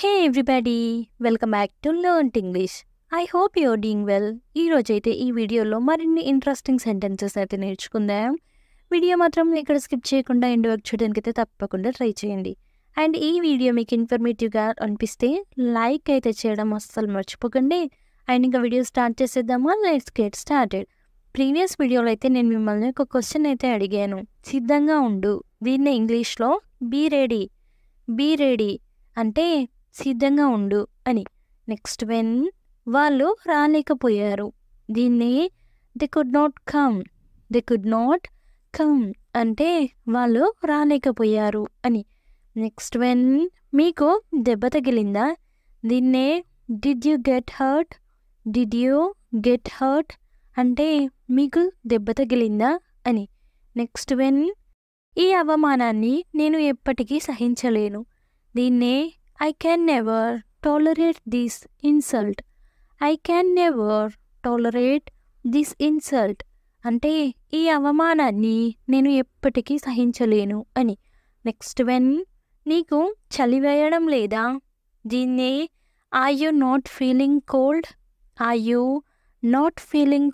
Hey everybody, welcome back to Learnt English. I hope you're doing well. ఈ రోజైతే ఈ వీడియోలో మరిన్ని ఇంట్రెస్టింగ్ సెంటెన్సెస్ అయితే నేర్చుకుందాం. వీడియో మాత్రం ఇక్కడ స్కిప్ చేయకుండా ఎండ్ వరకు చూడడానికి అయితే తప్పకుండా ట్రై చేయండి. అండ్ ఈ వీడియో మీకు ఇన్ఫర్మేటివ్గా అనిపిస్తే లైక్ అయితే చేయడం అస్సలు మర్చిపోకండి. అండ్ ఇంకా వీడియో స్టార్ట్ చేసేద్దామా? Let's get started. ప్రీవియస్ వీడియోలో అయితే నేను మిమ్మల్ని ఒక క్వశ్చన్ అయితే అడిగాను. సిద్ధంగా ఉండు. దీన్ని ఇంగ్లీష్లో బీ రెడీ అంటే సిద్ధంగా ఉండు అని. నెక్స్ట్ వెన్ వాళ్ళు రాలేకపోయారు. దీన్ని దే కుడ్ నాట్ కమ్ అంటే వాళ్ళు రాలేకపోయారు అని. నెక్స్ట్ వెన్ మీకు దెబ్బ తగిలిందా? దీన్నే డిడ్ యూ గెట్ హర్ట్ అంటే మీకు దెబ్బ తగిలిందా అని. నెక్స్ట్ వెన్ ఈ అవమానాన్ని నేను ఎప్పటికీ సహించలేను. దీన్నే I can never tolerate this insult అంటే ఈ అవమానాన్ని నేను ఎప్పటికీ సహించలేను అని. నెక్స్ట్ వెన్ నీకు చలి వేయడం లేదా? దీన్నే are you not feeling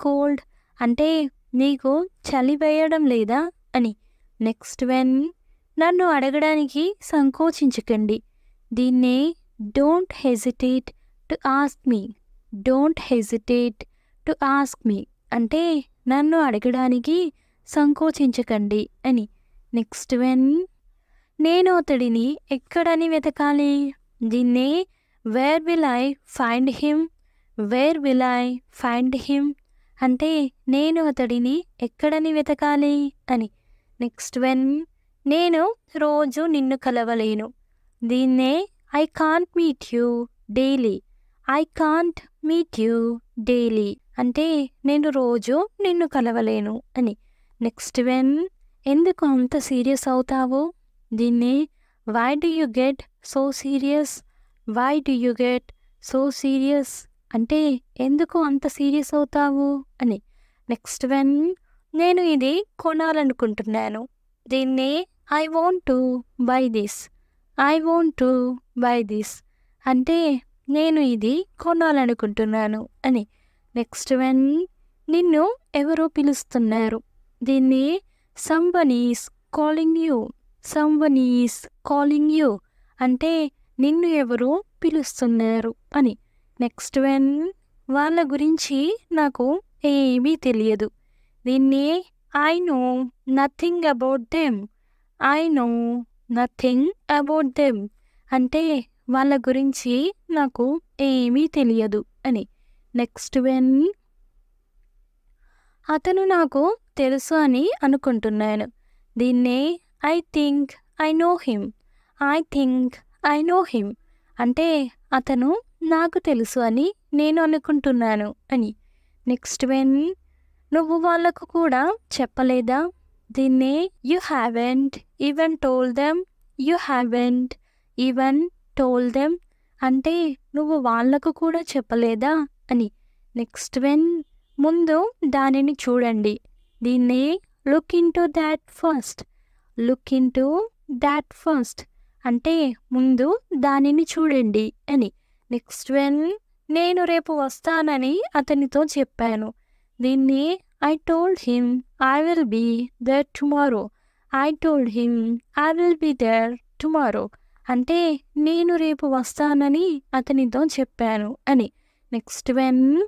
cold అంటే నీకు చలి వేయడం లేదా అని. నెక్స్ట్ వెన్ నన్ను అడగడానికి సంకోచించకండి. దీన్నే don't hesitate to ask me అంటే నన్ను అడగడానికి సంకోచించకండి అని. నెక్స్ట్ వెన్ నేను అతడిని ఎక్కడని వెతకాలి? దీన్నే where will I find him అంటే నేను అతడిని ఎక్కడని వెతకాలి అని. నెక్స్ట్ వెన్ నేను రోజు నిన్ను కలవలేను. దీన్నే I can't meet you daily అంటే నేను రోజు నిన్ను కలవలేను అని. నెక్స్ట్ వెన్ ఎందుకు అంత సీరియస్ అవుతావు? దీన్ని why do you get so serious అంటే ఎందుకు అంత సీరియస్ అవుతావు అని. నెక్స్ట్ వెన్ నేను ఇది కొనాలనుకుంటున్నాను. దీన్ని I want to buy this అంటే నేను ఇది కొనాలనుకుంటున్నాను అని. నెక్స్ట్ వెన్ నిన్ను ఎవరో పిలుస్తున్నారు. దీన్ని సంవన్ ఈస్ కాలింగ్ యూ అంటే నిన్ను ఎవరో పిలుస్తున్నారు అని. నెక్స్ట్ వెన్ వాళ్ళ గురించి నాకు ఏమీ తెలియదు. దీన్ని I know nothing about them అంటే వాళ్ళ గురించి నాకు ఏమీ తెలియదు అని. నెక్స్ట్ వెన్ అతను నాకు తెలుసు అని అనుకుంటున్నాను. దీన్నే I think I know him అంటే అతను నాకు తెలుసు అని నేను అనుకుంటున్నాను అని. నెక్స్ట్ వెన్ నువ్వు వాళ్ళకు కూడా చెప్పలేదా? దీన్నే you haven't even told them అంటే నువ్వు వాళ్ళకు కూడా చెప్పలేదా అని. నెక్స్ట్ వెన్ ముందు దానిని చూడండి. దీన్నే look in to that first అంటే ముందు దానిని చూడండి అని. నెక్స్ట్ వెన్ నేను రేపు వస్తానని అతనితో చెప్పాను. దీన్ని I told him I will be there tomorrow అంటే నేను రేపు వస్తానని అతనితో చెప్పాను అని. నెక్స్ట్ వెన్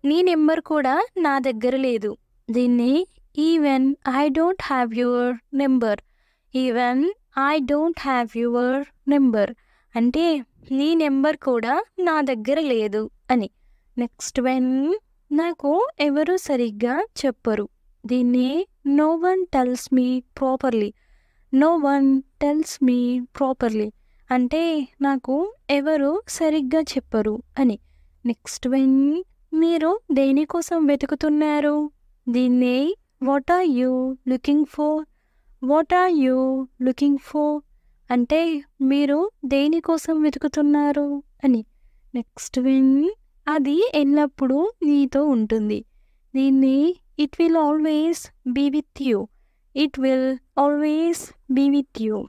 నీ నెంబర్ కూడా నా దగ్గర లేదు. దీన్ని even I don't have your number అంటే నీ నెంబర్ కూడా నా దగ్గర లేదు అని. నెక్స్ట్ వెన్ నాకు ఎవరు సరిగ్గా చెప్పరు. దీన్ని no one tells me properly అంటే నాకు ఎవరు సరిగ్గా చెప్పరు అని. నెక్స్ట్ వెన్ మీరు దేనికోసం వెతుకుతున్నారు? దీన్ని what are you looking for అంటే మీరు దేనికోసం వెతుకుతున్నారు అని. నెక్స్ట్ వెన్ అది ఎల్లప్పుడూ నీతో ఉంటుంది. దీన్ని it will always be with you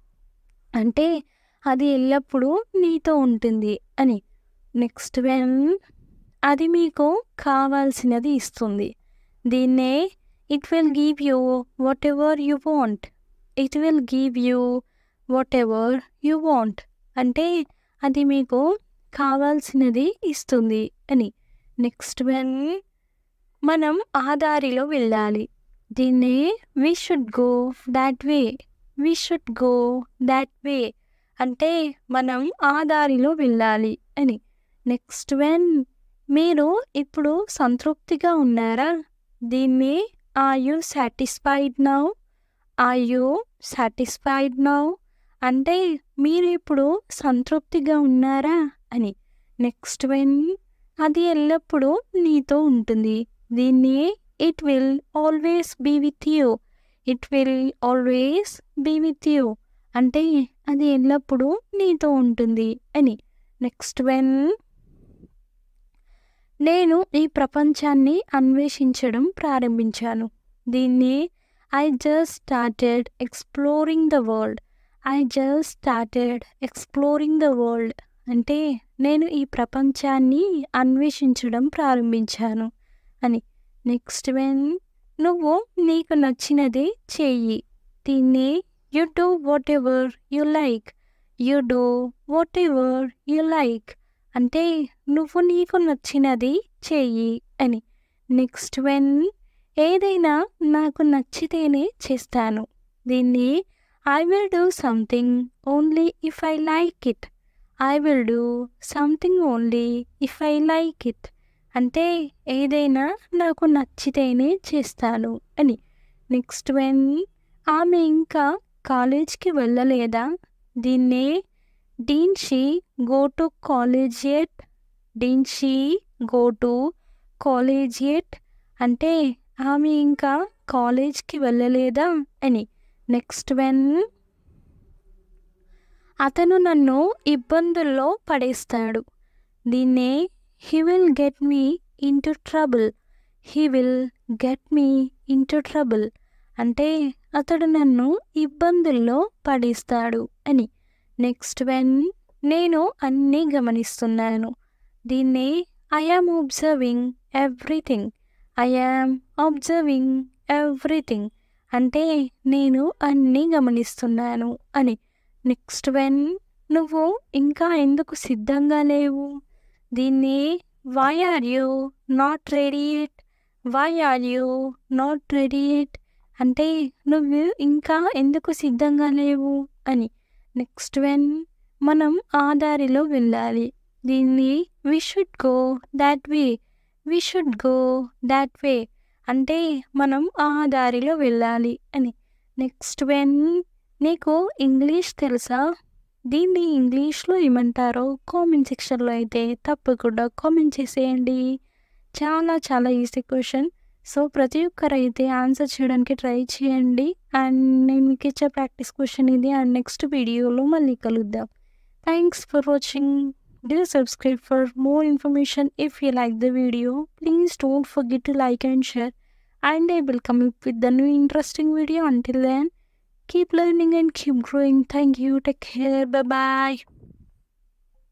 అంటే అది ఎల్లప్పుడూ నీతో ఉంటుంది అని. నెక్స్ట్ వన్, అది మీకు కావాల్సినది ఇస్తుంది. దీన్నే it will give you what ever you want. It will give you what ever you want అంటే అది మీకు కావాల్సినది ఇస్తుంది అని. నెక్స్ట్ వన్, మనం ఆ దారిలో వెళ్ళాలి. దీన్నే we should go that way. We should go that way అంటే మనం ఆ దారిలో వెళ్ళాలి అని. నెక్స్ట్ వన్, మీరు ఇప్పుడు సంతృప్తిగా ఉన్నారా? దీన్ని are you satisfied now. Are you satisfied now అంటే మీరు ఇప్పుడు సంతృప్తిగా ఉన్నారా అని. నెక్స్ట్ వన్, అది ఎల్లప్పుడూ నీతో ఉంటుంది. దీన్ని it will always be with you. It will always be with you అంటే అది ఎల్లప్పుడూ నీతో ఉంటుంది అని. నెక్స్ట్ వన్, నేను ఈ ప్రపంచాన్ని అన్వేషించడం ప్రారంభించాను. దీన్ని I just started exploring the world. I just started exploring the world అంటే నేను ఈ ప్రపంచాన్ని అన్వేషించడం ప్రారంభించాను అని. నెక్స్ట్ వన్, నువ్వు నీకు నచ్చినది చెయ్యి. దీన్ని you do what ever you like. You do what ever you like అంటే నువ్వు నీకు నచ్చినది చెయ్యి అని. నెక్స్ట్ వన్, ఏదైనా నాకు నచ్చితేనే చేస్తాను. దీన్ని I will do something only if I like it. I will do something only if I like it అంటే ఏదైనా నాకు నచ్చితేనే చేస్తాను అని. నెక్స్ట్ వన్, ఆమె ఇంకా కాలేజ్కి వెళ్ళలేదా? దీన్నే didn't she go to college yet. Didn't she go to college yet అంటే ఆమె ఇంకా కాలేజ్కి వెళ్ళలేదా అని. నెక్స్ట్ వన్, అతను నన్ను ఇబ్బందుల్లో పడేస్తాడు. దీన్నే he will get me into trouble. He will get me into trouble అంటే అతడు నన్ను ఇబ్బందుల్లో పడేస్తాడు అని. నెక్స్ట్ వన్, నేను అన్నీ గమనిస్తున్నాను. దీన్ని I am observing everything. I am observing everything అంటే నేను అన్నీ గమనిస్తున్నాను అని. నెక్స్ట్ వన్, నువ్వు ఇంకా ఎందుకు సిద్ధంగా లేవు? దీన్ని why are you not ready yet. Why are you not ready yet అంటే నువ్వు ఇంకా ఎందుకు సిద్ధంగా లేవు అని. నెక్స్ట్ వన్, మనం ఆ దారిలో వెళ్ళాలి. దీన్ని we should go that way. We should go that way అంటే మనం ఆ దారిలో వెళ్ళాలి అని. నెక్స్ట్ వన్, నీకు ఇంగ్లీష్ తెలుసా? దీన్ని ఇంగ్లీష్లో ఏమంటారో కామెంట్ సెక్షన్లో అయితే తప్పకుండా కామెంట్ చేసేయండి. చాలా చాలా ఈజీ క్వశ్చన్. సో ప్రతి ఒక్కరైతే ఆన్సర్ చేయడానికి ట్రై చేయండి. అండ్ నేను మీకు ఇచ్చే ప్రాక్టీస్ క్వశ్చన్ ఇది. అండ్ నెక్స్ట్ వీడియోలో మళ్ళీ కలుద్దాం. Thanks for watching. Do subscribe for more information. If you like the video, please don't forget to like and share. And I will come up with the new interesting video. Until then, keep learning and keep growing. Thank you. Take care. Bye bye.